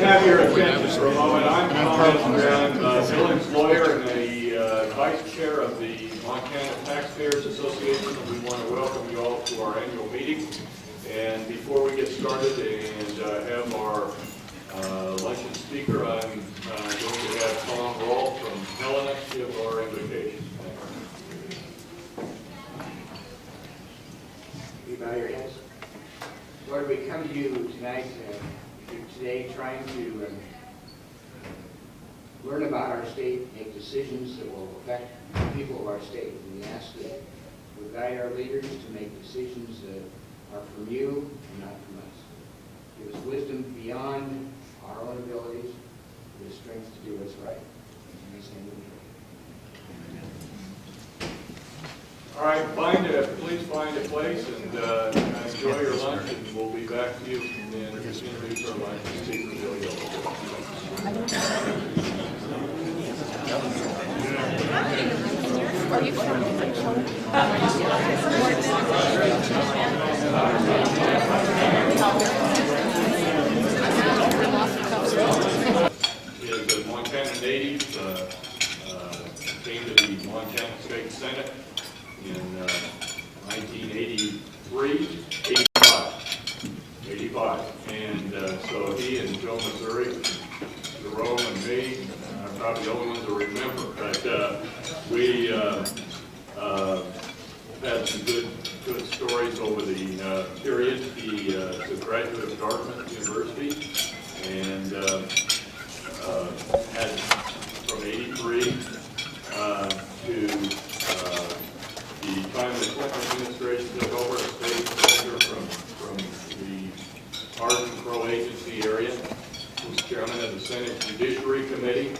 have your attention for a moment. I'm Billings lawyer and the vice chair of the Montana Taxpayers Association, and we want to welcome you all to our annual meeting. And before we get started and have our luncheon speaker, I'm going to have Tom Roll from Helena give our invitation. You bow your heads. Lord, we come to you tonight, today trying to learn about our state, make decisions that will affect the people of our state. And we ask that you guide our leaders to make decisions that are from you and not from us. Give us wisdom beyond our own abilities, give us strength to do what's right. In Jesus' name we pray. All right, please find a place and enjoy your lunch, and we'll be back to you and introduce our lunch speaker, Bill Yellow. Are you from He is a Montana native, came to the Montana State Senate in 1983, 85. And so he and Joe Missouri, Jerome and me, are probably the only ones to remember. But we had some good stories over the period. He is a graduate of Dartmouth University and had from 83 to the time the Clinton administration took over as state senator from the Art and Crow Agency area. He was chairman of the Senate Judiciary Committee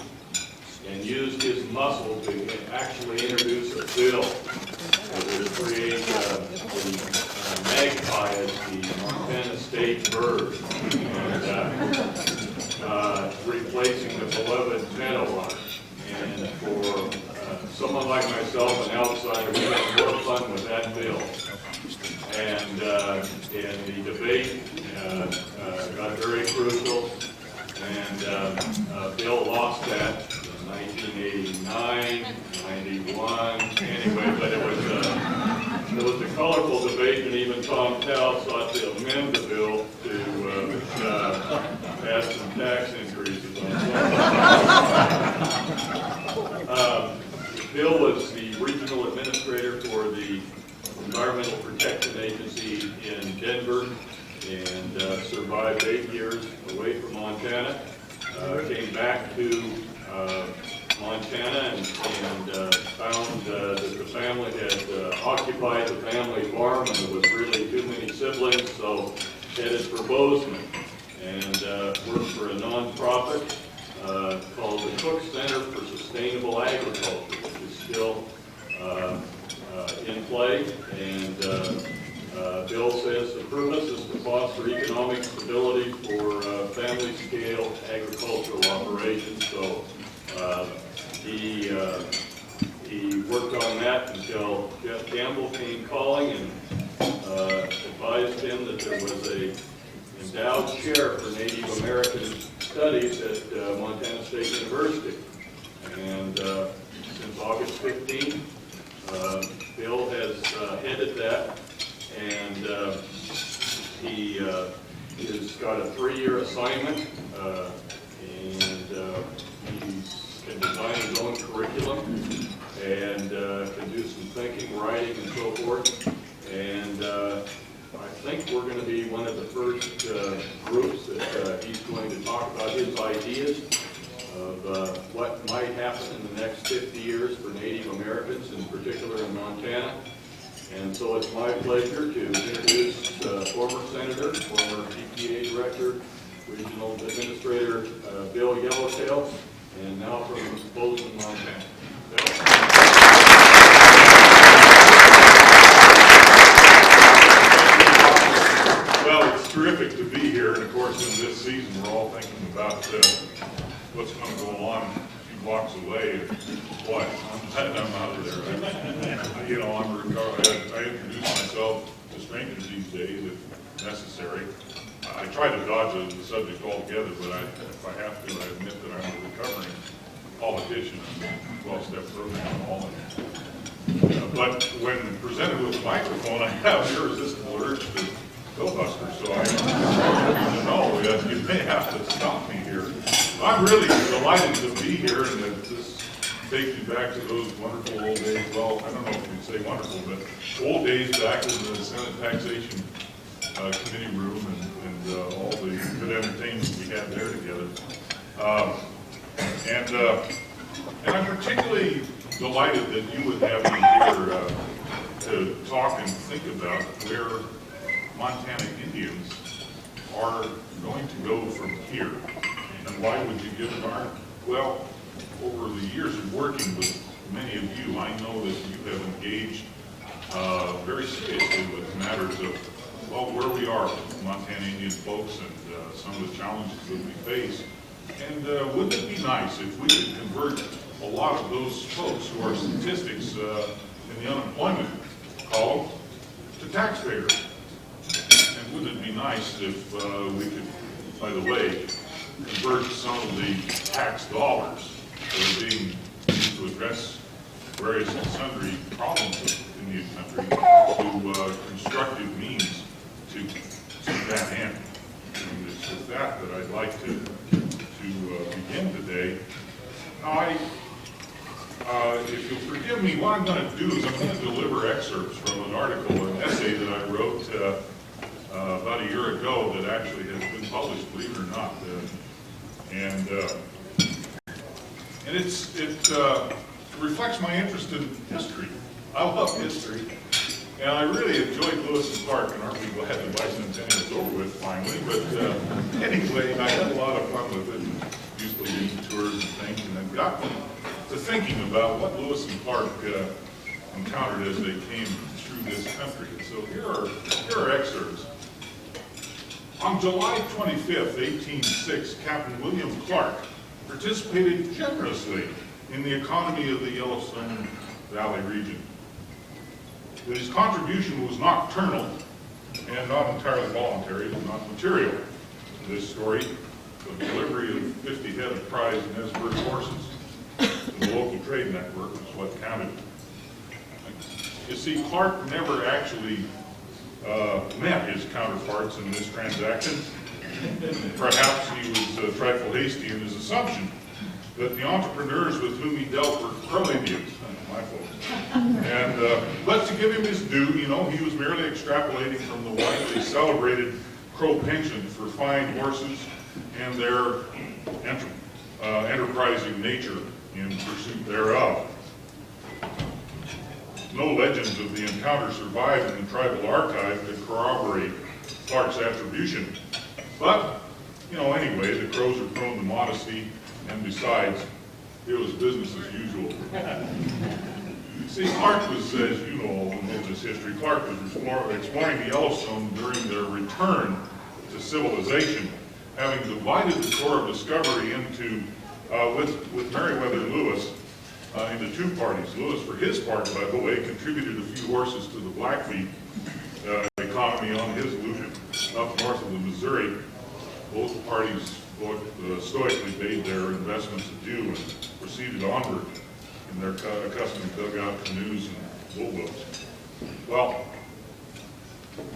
and used his muscle to actually introduce a bill that would create the magpie as the Montana state bird and replacing the beloved meadowlark. And for someone like myself, an outsider, we had more fun with that bill. And the debate got very crucial, and Bill lost that in 1989, 91, anyway, but it was a colorful debate, and even Tom Tell sought to amend the bill to pass some tax increases on some. Bill was the regional administrator for the Environmental Protection Agency in Denver and survived 8 years away from Montana. Came back to Montana and found that the family had occupied the family farm and there was really too many siblings, so headed for Bozeman and worked for a nonprofit called the Cook Center for Sustainable Agriculture, which is still in play. And Bill says the purpose is to foster economic stability for family-scale agricultural operations. So he worked on that until Jeff Campbell came calling and advised him that there was a endowed chair for Native American Studies at Montana State University. And since August 15th, Bill has headed that, and he has got a 3-year assignment, and he can design his own curriculum and can do some thinking, writing, and so forth. And I think we're going to be one of the first groups that he's going to talk about his ideas of what might happen in the next 50 years for Native Americans, in particular in Montana. And so it's my pleasure to introduce former Senator, former EPA Director, Regional Administrator Bill Yellowtail, and now from Bozeman, Montana. Bill? Well, it's terrific to be here, and of course in this season we're all thinking about what's going to go on a few blocks away. What? I'm out of there. You know, I introduced myself to strangers these days if necessary. I try to dodge the subject altogether, but if I have to, I admit that I'm a recovering politician, 12-step program and all. But when presented with a microphone, I have an irresistible urge to filibuster, so I know that you may have to stop me here. I'm really delighted to be here, and that this takes me back to those wonderful old days. Well, I don't know if you'd say wonderful, but old days back in the Senate Taxation Committee room and all the good entertainment we had there together. And I'm particularly delighted that you would have me here to talk and think about where Montana Indians are going to go from here. And why would you give an art? Well, over the years of working with many of you, I know that you have engaged very seriously with matters of, well, where we are with Montana Indian folks and some of the challenges that we face. And wouldn't it be nice if we could convert a lot of those folks who are statistics in the unemployment column to taxpayers? And wouldn't it be nice if we could, by the way, convert some of the tax dollars that are being used to address various and sundry problems in the country to constructive means to that end? And it's with that I'd like to begin today. If you'll forgive me, what I'm going to do is I'm going to deliver excerpts from an article, an essay that I wrote about a year ago that actually has been published, believe it or not. And it reflects my interest in history. I love history. And I really enjoyed Lewis and Clark, and aren't we glad the bicentennial is over with finally? But anyway, I had a lot of fun with it, and used to lead tours and things, and then got to thinking about what Lewis and Clark encountered as they came through this country. And so here are excerpts. On July 25th, 1806, Captain William Clark participated generously in the economy of the Yellowstone Valley region. But his contribution was nocturnal and not entirely voluntary, it was not material. In this story, the delivery of 50 head of prize Nesbitt horses to the local trade network was what counted. You see, Clark never actually met his counterparts in this transaction. Perhaps he was a trifle hasty in his assumption that the entrepreneurs with whom he dealt were Crow Indians, my folks. And but to give him his due, you know, he was merely extrapolating from the widely celebrated Crow penchant for fine horses and their enterprising nature in pursuit thereof. No legends of the encounter survive in the tribal archive to corroborate Clark's attribution. But, you know, anyway, the Crows are prone to modesty, and besides, it was business as usual. See, Clark was, as you know this history, Clark was exploring the Yellowstone during their return to civilization, having divided the tour of discovery into, with Meriwether Lewis, into two parties. Lewis, for his part, by the way, contributed a few horses to the Blackfeet economy on his loop up north of the Missouri. Both parties stoically bade their investments adieu and proceeded onward in their accustomed dugout canoes and bullboats. Well,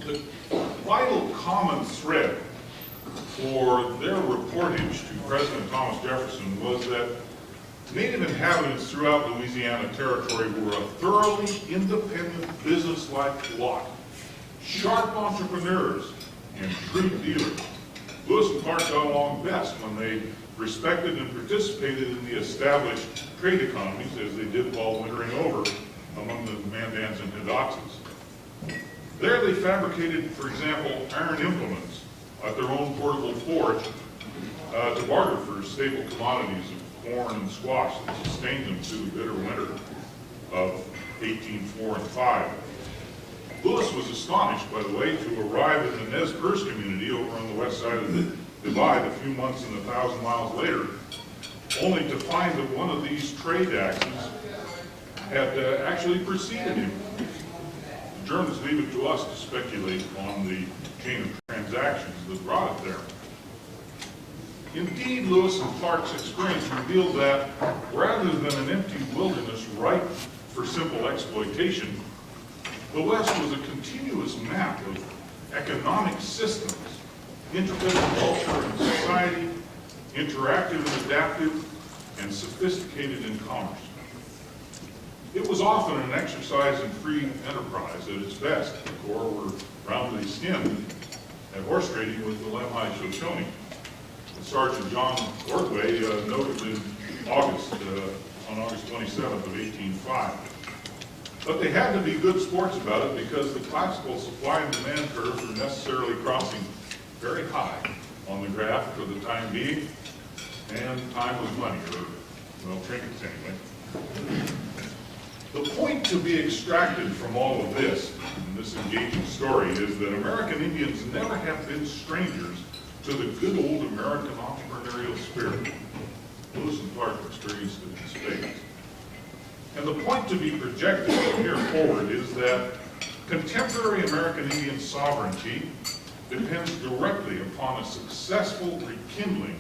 the vital common thread for their reportage to President Thomas Jefferson was that Native inhabitants throughout Louisiana Territory were a thoroughly independent, business-like lot, sharp entrepreneurs, and shrewd dealers. Lewis and Clark got along best when they respected and participated in the established trade economies as they did while wintering over among the Mandans and Hidatsus. There they fabricated, for example, iron implements at their own portable forge to barter for staple commodities of corn and squash that sustained them through the bitter winter of 1804 and 5. Lewis was astonished, by the way, to arrive in the Nez Perce community over on the west side of the divide a few months and 1,000 miles later, only to find that one of these trade axes had actually preceded him. The Germans leave it to us to speculate on the chain of transactions that brought it there. Indeed, Lewis and Clark's experience revealed that rather than an empty wilderness ripe for simple exploitation, the West was a continuous map of economic systems, intricate in culture and society, interactive and adaptive, and sophisticated in commerce. It was often an exercise in free enterprise at its best. The Corps were roundly skinned at horse trading with the Lemhi Shoshone. Sergeant John Ordway noted in August, on August 27th of 1805. But they had to be good sports about it because the classical supply and demand curves were necessarily crossing very high on the graph for the time being, and time was money, or, well, trinkets anyway. The point to be extracted from all of this, in this engaging story, is that American Indians never have been strangers to the good old American entrepreneurial spirit. Lewis and Clark experienced it in spades. And the point to be projected from here forward is that contemporary American Indian sovereignty depends directly upon a successful rekindling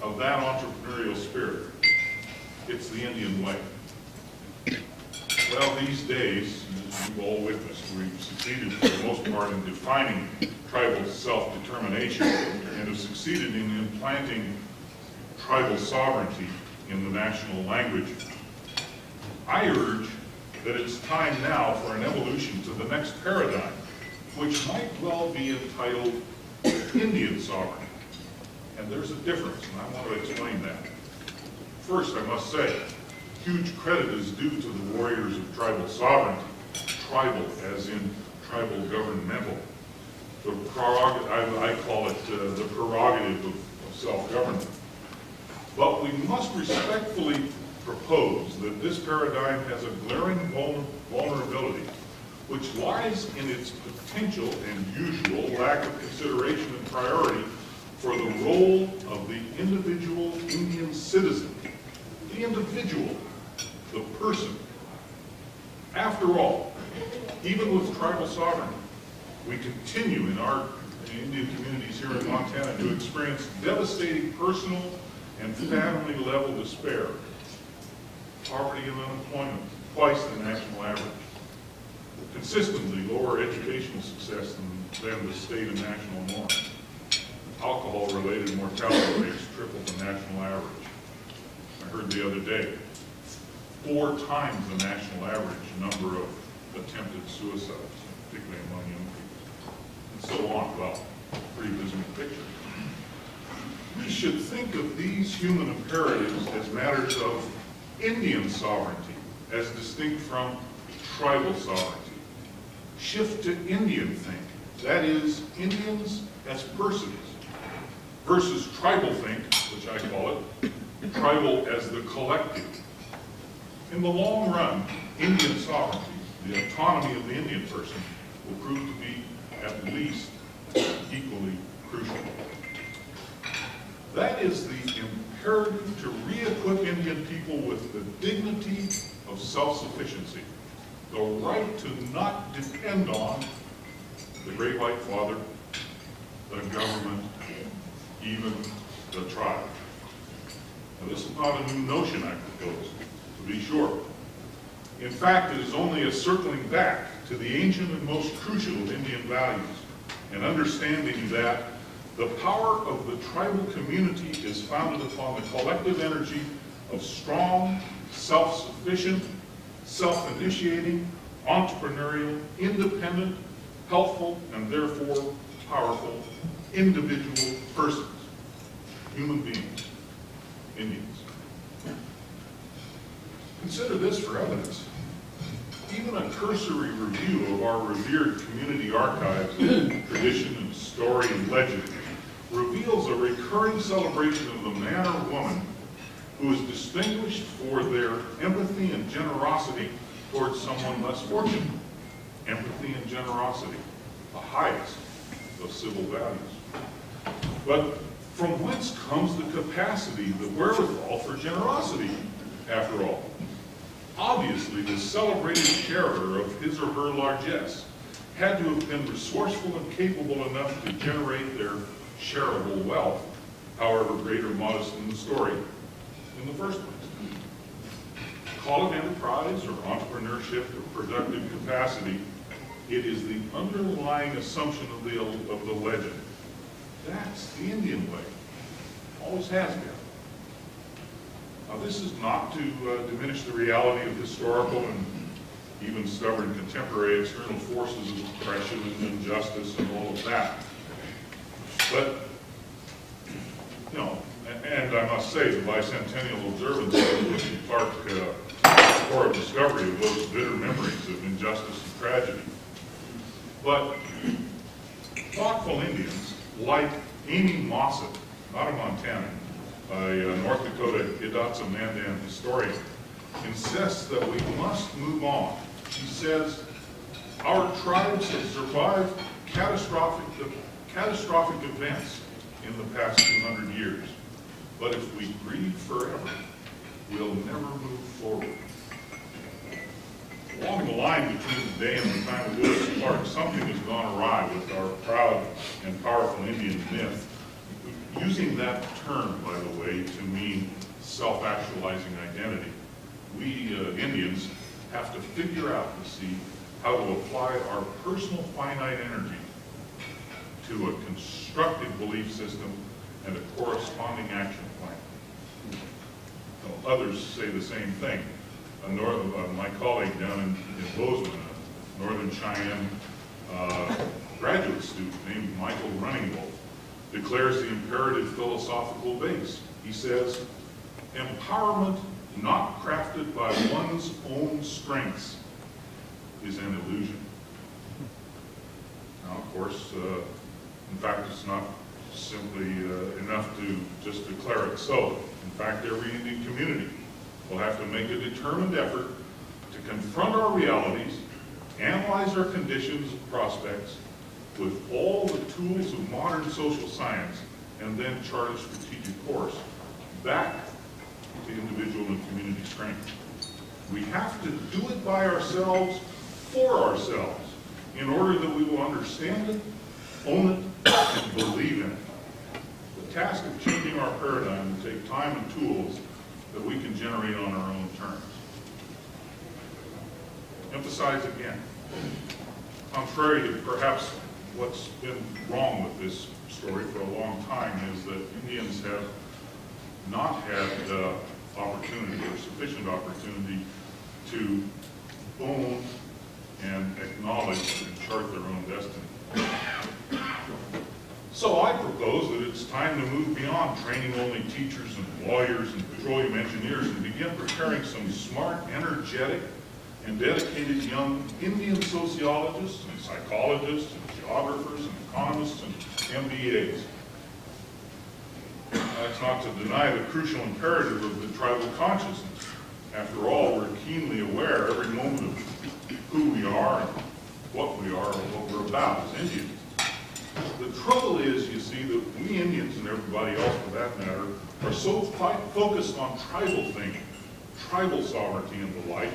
of that entrepreneurial spirit. It's the Indian way. Well, these days, as you've all witnessed, we've succeeded for the most part in defining tribal self-determination and have succeeded in implanting tribal sovereignty in the national language. I urge that it's time now for an evolution to the next paradigm, which might well be entitled Indian sovereignty. And there's a difference, and I want to explain that. First, I must say, huge credit is due to the warriors of tribal sovereignty, tribal as in tribal governmental. The I call it the prerogative of self-government. But we must respectfully propose that this paradigm has a glaring vulnerability, which lies in its potential and usual lack of consideration and priority for the role of the individual Indian citizen, the individual, the person. After all, even with tribal sovereignty, we continue in our Indian communities here in Montana to experience devastating personal and family level despair, poverty and unemployment, twice the national average, consistently lower educational success than the state and national norm, alcohol-related mortality rates triple the national average. I heard the other day, 4 times the national average number of attempted suicides, particularly among young people, and so on. Well, pretty dismal picture. We should think of these human imperatives as matters of Indian sovereignty, as distinct from tribal sovereignty. Shift to Indian think, that is, Indians as persons, versus tribal think, which I call it, tribal as the collective. In the long run, Indian sovereignty, the autonomy of the Indian person, will prove to be at least equally crucial. That is the imperative to re-equip Indian people with the dignity of self-sufficiency, the right to not depend on the Great White Father, the government, even the tribe. Now, this is not a new notion I propose, to be sure. In fact, it is only a circling back to the ancient and most crucial of Indian values, and understanding that the power of the tribal community is founded upon the collective energy of strong, self-sufficient, self-initiating, entrepreneurial, independent, helpful, and therefore powerful individual persons, human beings, Indians. Consider this for evidence. Even a cursory review of our revered community archives of tradition and story and legend reveals a recurring celebration of the man or woman who is distinguished for their empathy and generosity towards someone less fortunate. Empathy and generosity, the highest of civil values. But from whence comes the capacity, the wherewithal for generosity, after all? Obviously, the celebrated sharer of his or her largesse, had to have been resourceful and capable enough to generate their shareable wealth, however great or modest in the story, in the first place. Call it enterprise or entrepreneurship or productive capacity, it is the underlying assumption of the legend. That's the Indian way. Always has been. Now, this is not to diminish the reality of historical and even stubborn contemporary external forces of oppression and injustice and all of that. But, you know, and I must say, the bicentennial observance of the Lincoln Park Corps of Discovery of those bitter memories of injustice and tragedy. But thoughtful Indians, like Amy Mossett, out of Montana, a North Dakota Hidatsa Mandan historian, insists that we must move on. She says, our tribes have survived catastrophic events in the past 200 years. But if we grieve forever, we'll never move forward. Along the line between the day and the time of Lewis and Clark, something has gone awry with our proud and powerful Indian myth. Using that term, by the way, to mean self-actualizing identity, we Indians have to figure out, you see, how to apply our personal finite energy to a constructive belief system and a corresponding action plan. Now, others say the same thing. My colleague down in Bozeman, a Northern Cheyenne graduate student named Michael Runningwolf, declares the imperative philosophical base. He says, empowerment not crafted by one's own strengths is an illusion. Now, of course, in fact, it's not simply enough to just declare it so. In fact, every Indian community will have to make a determined effort to confront our realities, analyze our conditions and prospects with all the tools of modern social science, and then chart a strategic course back to individual and community strength. We have to do it by ourselves, for ourselves, in order that we will understand it, own it, and believe in it. The task of changing our paradigm will take time and tools that we can generate on our own terms. Emphasize again, contrary to perhaps what's been wrong with this story for a long time, is that Indians have not had opportunity or sufficient opportunity to own and acknowledge and chart their own destiny. So I propose that it's time to move beyond training only teachers and lawyers and petroleum engineers and begin preparing some smart, energetic, and dedicated young Indian sociologists and psychologists and geographers and economists and MBAs. That's not to deny the crucial imperative of the tribal consciousness. After all, we're keenly aware every moment of who we are and what we are and what we're about as Indians. The trouble is, you see, that we Indians, and everybody else for that matter, are so focused on tribal thinking, tribal sovereignty and the like,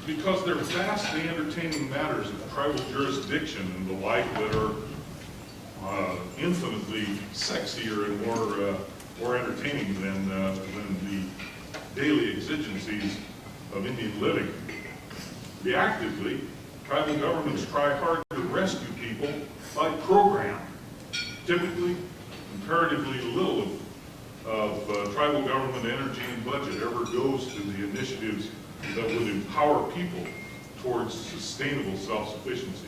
because they're vastly entertaining matters of tribal jurisdiction and the like that are infinitely sexier and more entertaining than the daily exigencies of Indian living. Reactively, tribal governments try hard to rescue people by program. Typically, comparatively little of tribal government energy and budget ever goes to the initiatives that would empower people towards sustainable self-sufficiency.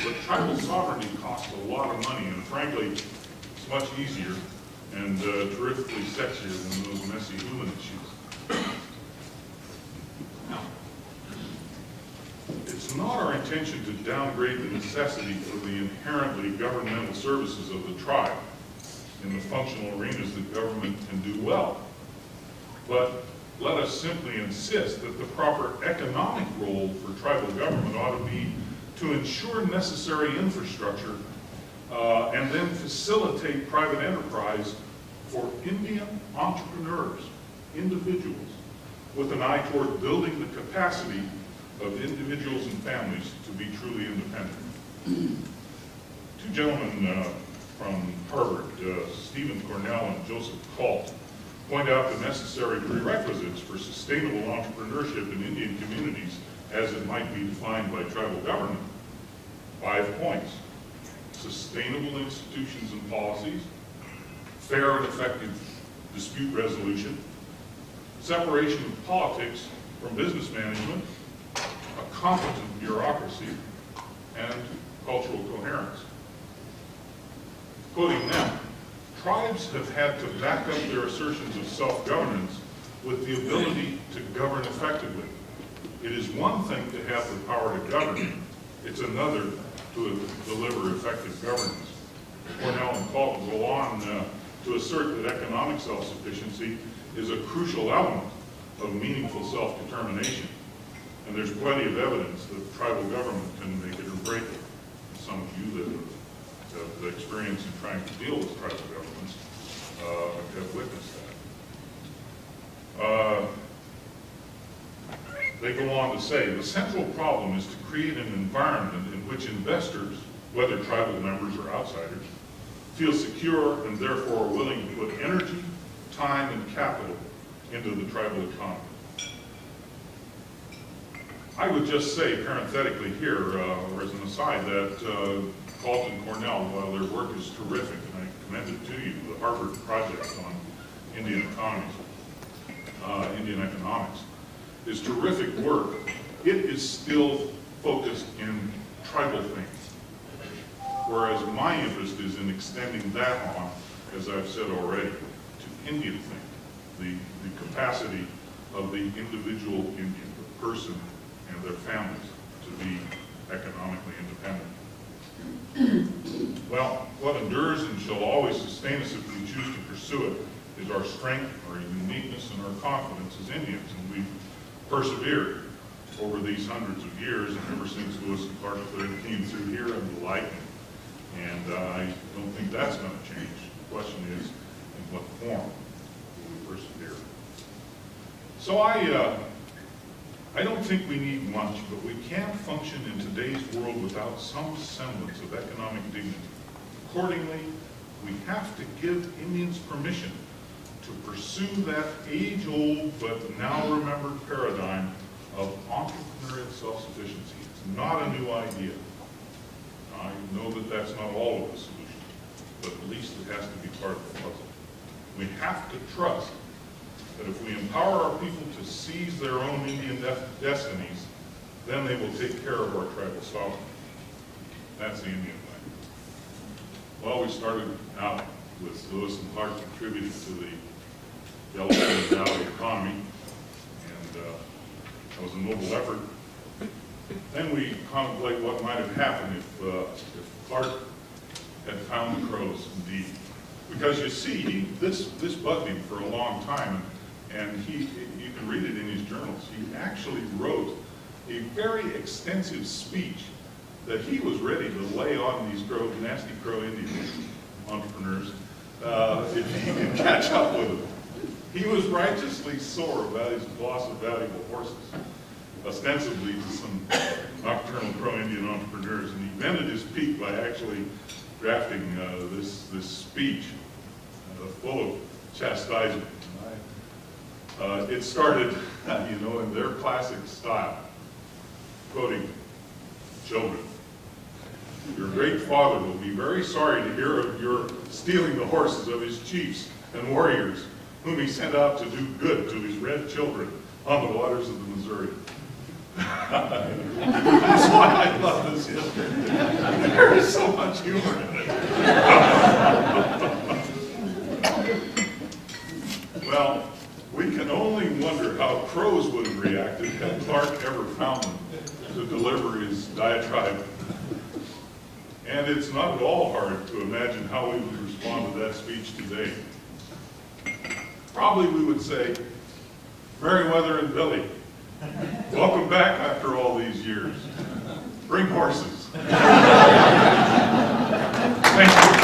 But tribal sovereignty costs a lot of money, and frankly, it's much easier and terrifically sexier than those messy human issues. Now, it's not our intention to downgrade the necessity for the inherently governmental services of the tribe in the functional arenas that government can do well. But let us simply insist that the proper economic role for tribal government ought to be to ensure necessary infrastructure and then facilitate private enterprise for Indian entrepreneurs, individuals, with an eye toward building the capacity of individuals and families to be truly independent. Two gentlemen from Harvard, Stephen Cornell and Joseph Kalt, point out the necessary prerequisites for sustainable entrepreneurship in Indian communities as it might be defined by tribal government. 5 points: sustainable institutions and policies, fair and effective dispute resolution, separation of politics from business management, a competent bureaucracy, and cultural coherence. Quoting them, tribes have had to back up their assertions of self-governance with the ability to govern effectively. It is one thing to have the power to govern, it's another to deliver effective governance. Cornell and Colton go on to assert that economic self-sufficiency is a crucial element of meaningful self-determination. And there's plenty of evidence that tribal government can make it or break it. Some of you that have the experience in trying to deal with tribal governments have witnessed that. They go on to say, the central problem is to create an environment in which investors, whether tribal members or outsiders, feel secure and therefore are willing to put energy, time, and capital into the tribal economy. I would just say parenthetically here, or as an aside, that Kalt and Cornell, while their work is terrific, and I commend it to you, the Harvard project on Indian economies, Indian economics, is terrific work. It is still focused in tribal things, whereas my interest is in extending that on, as I've said already, to Indian things, the capacity of the individual Indian, the person and their families to be economically independent. Well, what endures and shall always sustain us if we choose to pursue it is our strength, our uniqueness, and our confidence as Indians. And we've persevered over these hundreds of years, and ever since Lewis and Clark came through here and the like. And I don't think that's going to change. The question is, in what form will we persevere? So I don't think we need much, but we can't function in today's world without some semblance of economic dignity. Accordingly, we have to give Indians permission to pursue that age-old but now remembered paradigm of entrepreneurial self-sufficiency. It's not a new idea. I know that that's not all of the solution, but at least it has to be part of the puzzle. We have to trust that if we empower our people to seize their own Indian destinies, then they will take care of our tribal sovereignty. That's the Indian way. Well, we started out with Lewis and Clark contributing to the Yellowstone Valley economy, and that was a noble effort. Then we contemplate what might have happened if Clark had found the crows indeed. Because you see, this bugged him for a long time, and you can read it in his journals. He actually wrote a very extensive speech that he was ready to lay on these nasty crow Indian entrepreneurs if he could catch up with them. He was righteously sore about his loss of valuable horses, ostensibly to some nocturnal crow Indian entrepreneurs, and he vented his pique by actually drafting this speech full of chastisement. It started, in their classic style, quoting, "Children, your great father will be very sorry to hear of your stealing the horses of his chiefs and warriors, whom he sent out to do good to his red children on the waters of the Missouri." That's why I love this history. There is so much humor in it. Well, we can only wonder how crows would have reacted had Clark ever found them to deliver his diatribe. And it's not at all hard to imagine how we would respond to that speech today. Probably we would say, "Meriwether and Billy, welcome back after all these years. Bring horses." Thank you.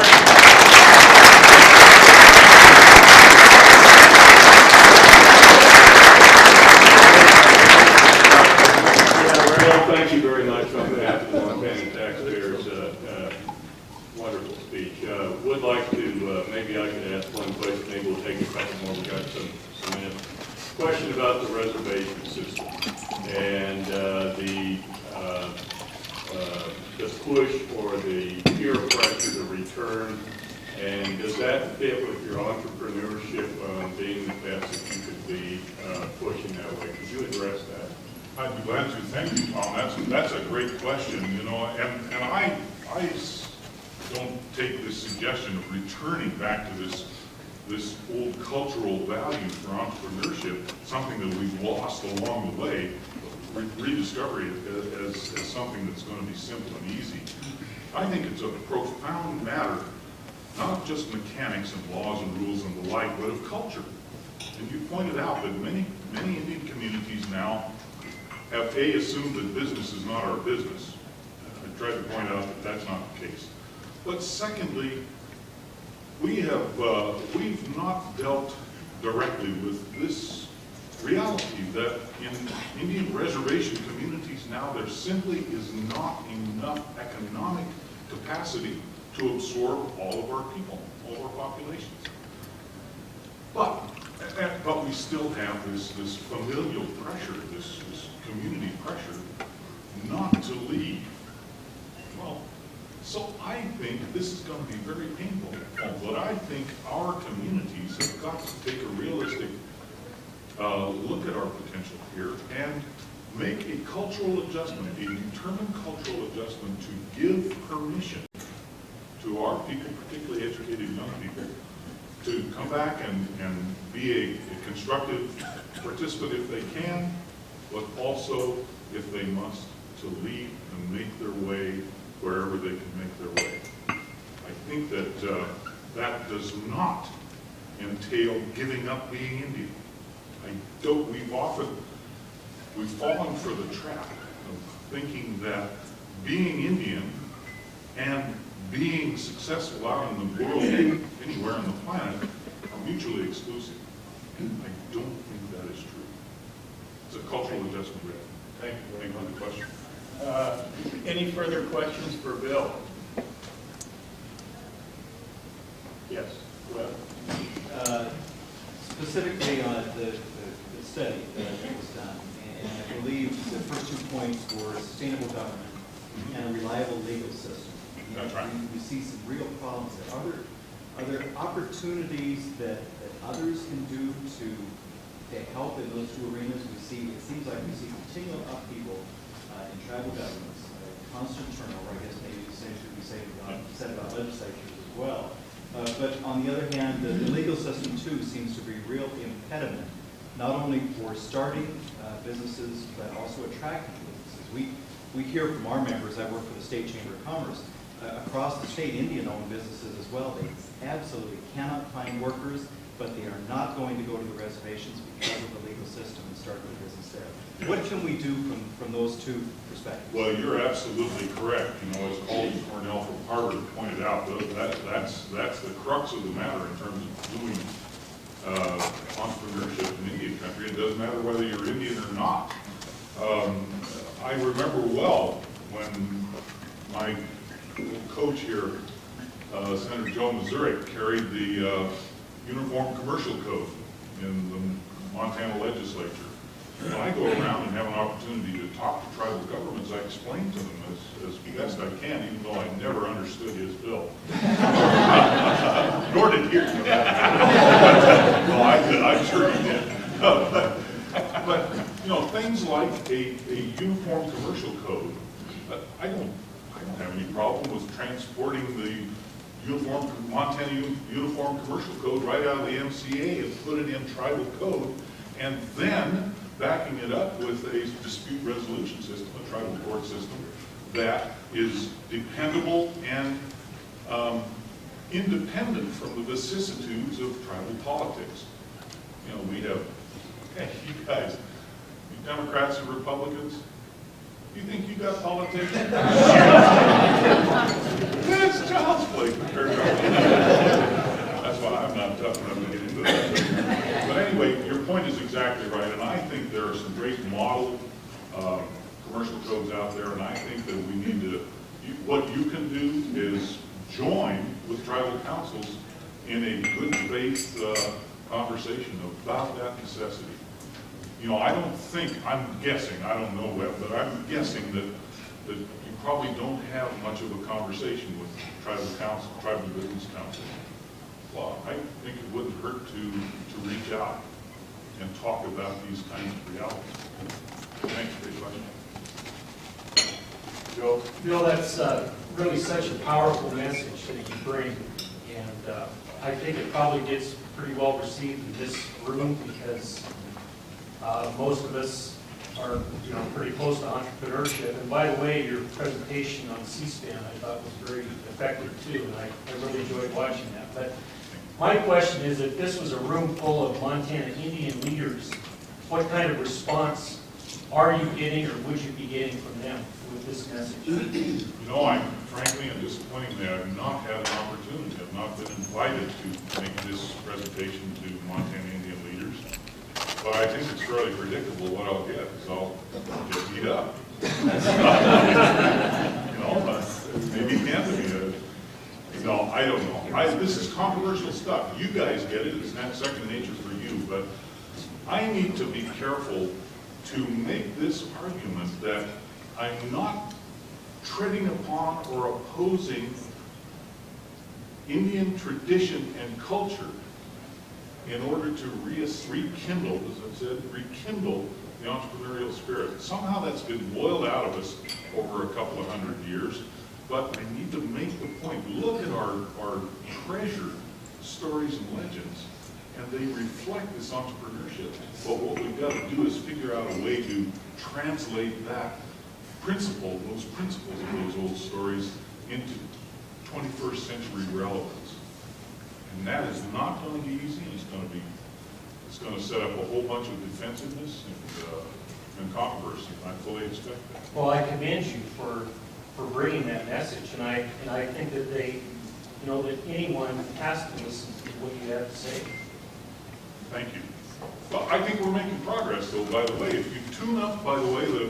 Taxpayers, wonderful speech. Would like to, maybe I could ask one question, maybe we'll take a couple more, we got some minutes. Question about the reservation system and the push for the peer pressure to return, and does that fit with your entrepreneurship, being the best that you could be pushing that way? Could you address that? I'd be glad to. Thank you, Tom. That's a great question, you know, and I don't take this suggestion of returning back to this old cultural value for entrepreneurship, something that we've lost along the way, rediscover it as something that's going to be simple and easy. I think it's a profound matter, not just mechanics and laws and rules and the like, but of culture. And you pointed out that many Indian communities now have assumed that business is not our business. I tried to point out that that's not the case. But secondly, we've not dealt directly with this reality that in Indian reservation communities now there simply is not enough economic capacity to absorb all of our people, all of our populations. But we still have this familial pressure, this community pressure not to leave. Well, so I think this is going to be very painful, but I think our communities have got to take a realistic look at our potential here and make a cultural adjustment, a determined cultural adjustment to give permission to our people, particularly educated young people, to come back and be a constructive participant if they can, but also, if they must, to leave and make their way wherever they can make their way. I think that that does not entail giving up being Indian. We've fallen for the trap of thinking that being Indian and being successful out in the world, anywhere on the planet, are mutually exclusive. I don't think that is true. It's a cultural adjustment, Rick. Thank you for the question. Any further questions for Bill? Yes, go ahead. Specifically on the study that was done, and I believe the first 2 points were sustainable government and a reliable legal system. That's right. We see some real problems there. Are there opportunities that others can do to help in those 2 arenas? It seems like we see continual upheaval in tribal governments, constant turnover. I guess maybe the same should be said about legislatures as well. But on the other hand, the legal system too seems to be a real impediment, not only for starting businesses, but also attracting businesses. We hear from our members, I work for the State Chamber of Commerce, across the state, Indian-owned businesses as well. They absolutely cannot find workers, but they are not going to go to the reservations because of the legal system and start their business there. What can we do from those 2 perspectives? Well, you're absolutely correct. You know, as Colby Cornell from Harvard pointed out, that's the crux of the matter in terms of doing entrepreneurship in Indian country. It doesn't matter whether you're Indian or not. I remember well when my coach here, Senator Joe Mazurek, carried the Uniform Commercial Code in the Montana legislature. When I go around and have an opportunity to talk to tribal governments, I explain to them as best I can, even though I never understood his bill. Nor did he. Well, I'm sure he did. But you know, things like a uniform commercial code, I don't have any problem with transporting the Montana Uniform Commercial Code right out of the MCA and put it in tribal code, and then backing it up with a dispute resolution system, a tribal court system, that is dependable and independent from the vicissitudes of tribal politics. You know, we have, you guys, you Democrats and Republicans, you think you got politics? That's child's play compared to That's why I'm not tough enough to get into that. But anyway, your point is exactly right, and I think there are some great model commercial codes out there, and I think that we need to, what you can do is join with tribal councils in a good faith conversation about that necessity. You know, I don't think, I'm guessing, I don't know, but I'm guessing that you probably don't have much of a conversation with tribal council, tribal business council. Well, I think it wouldn't hurt to reach out and talk about these kinds of realities. Thanks for your question. Joe? Bill, that's really such a powerful message that you bring, and I think it probably gets pretty well received in this room because most of us are, you know, pretty close to entrepreneurship. And by the way, your presentation on C-SPAN I thought was very effective too, and I really enjoyed watching that. But my question is, if this was a room full of Montana Indian leaders, what kind of response are you getting or would you be getting from them with this message? You know, I'm disappointed that I've not had an opportunity. I've not been invited to make this presentation to Montana Indian leaders. But I think it's fairly predictable what I'll get, is I'll get beat up. You know, maybe Anthony does. No, I don't know. This is controversial stuff. You guys get it. It's not second nature for you. But I need to be careful to make this argument that I'm not treading upon or opposing Indian tradition and culture in order to rekindle, as I said, rekindle the entrepreneurial spirit. Somehow that's been boiled out of us over a couple of hundred years, but I need to make the point. Look at our treasured stories and legends, and they reflect this entrepreneurship. But what we've got to do is figure out a way to translate that principle, those principles of those old stories into 21st century relevance. And that is not going to be easy. It's going to set up a whole bunch of defensiveness and controversy. I fully expect that. Well, I commend you for bringing that message, and I think that that anyone has to listen to what you have to say. Thank you. Well, I think we're making progress, though, by the way. If you tune up, by the way, the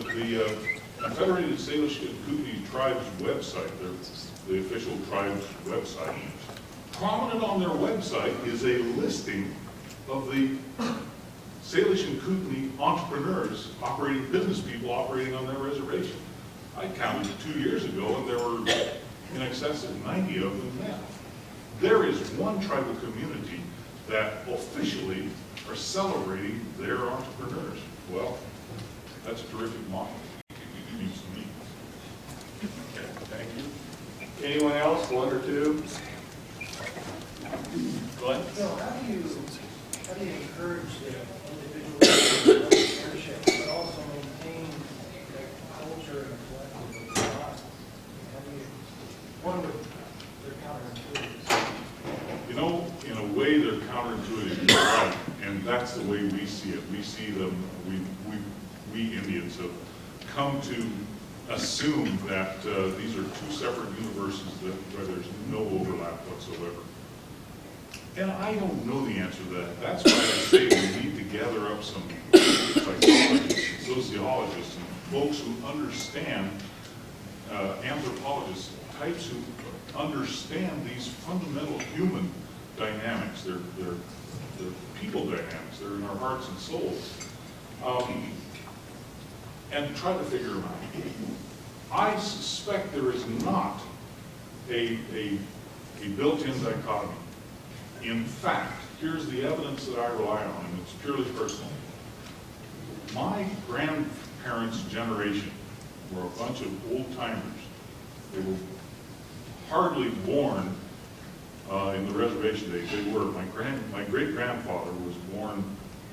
Confederated Salish and Kootenai Tribes website, the official tribes website, prominent on their website is a listing of the Salish and Kootenai entrepreneurs, business people operating on their reservation. I counted 2 years ago, and there were in excess of 90 of them now. There is one tribal community that officially are celebrating their entrepreneurs. Well, that's a terrific model, it seems to me. Okay, thank you. Anyone else, one or two? Go ahead. Bill, how do you encourage the individual leadership, but also maintain the culture and collective of the lives? How do you, one would, they're counterintuitive. You know, in a way they're counterintuitive, you're right, and that's the way we see it. We see them, we Indians have come to assume that these are two separate universes where there's no overlap whatsoever. And I don't know the answer to that. That's why I say we need to gather up some psychologists and sociologists and folks who understand, anthropologists, types who understand these fundamental human dynamics. They're people dynamics. They're in our hearts and souls. And try to figure them out. I suspect there is not a built-in dichotomy. In fact, here's the evidence that I rely on, and it's purely personal. My grandparents' generation were a bunch of old-timers. They were hardly born in the reservation days. They were. My great-grandfather was born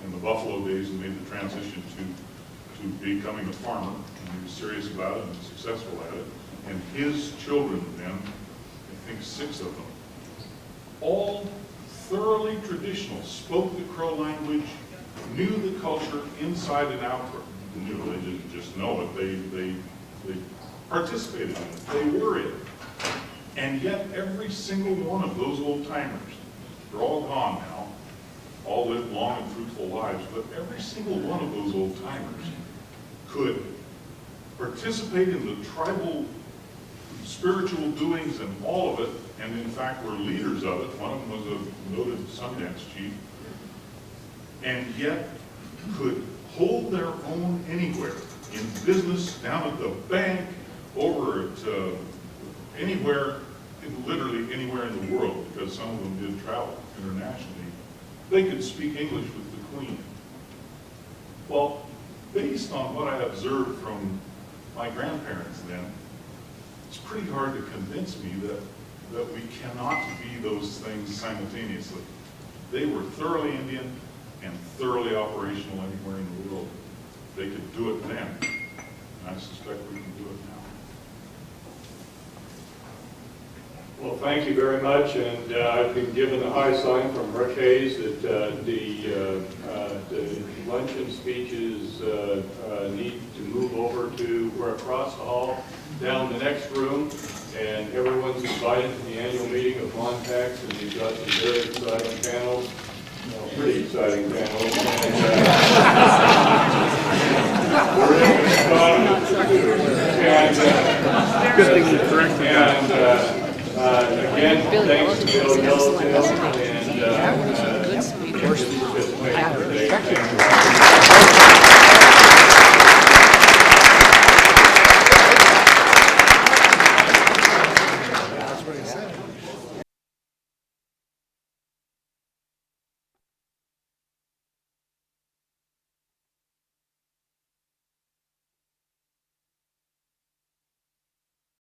in the Buffalo days and made the transition to becoming a farmer, and he was serious about it and successful at it. And his children then, I think 6 of them, all thoroughly traditional, spoke the Crow language, knew the culture inside and out. They didn't just know it, they participated in it, they were in it. And yet every single one of those old timers, they're all gone now, all lived long and fruitful lives, but every single one of those old timers could participate in the tribal spiritual doings and all of it, and in fact were leaders of it. One of them was a noted Sundance chief, and yet could hold their own anywhere, in business, down at the bank, over at anywhere, literally anywhere in the world, because some of them did travel internationally. They could speak English with the Queen. Well, based on what I observed from my grandparents then, it's pretty hard to convince me that we cannot be those things simultaneously. They were thoroughly Indian and thoroughly operational anywhere in the world. They could do it then, and I suspect we can do it now. Well, thank you very much, and I've been given a high sign from Rick Hayes that the luncheon speeches need to move over to, we're across the hall, down the next room, and everyone's invited to the annual meeting of Montax, and we've got some very exciting panels, pretty exciting panels. We're in the fun, again, thanks to Bill Yellowtail and Good speech. participation today. Thank you.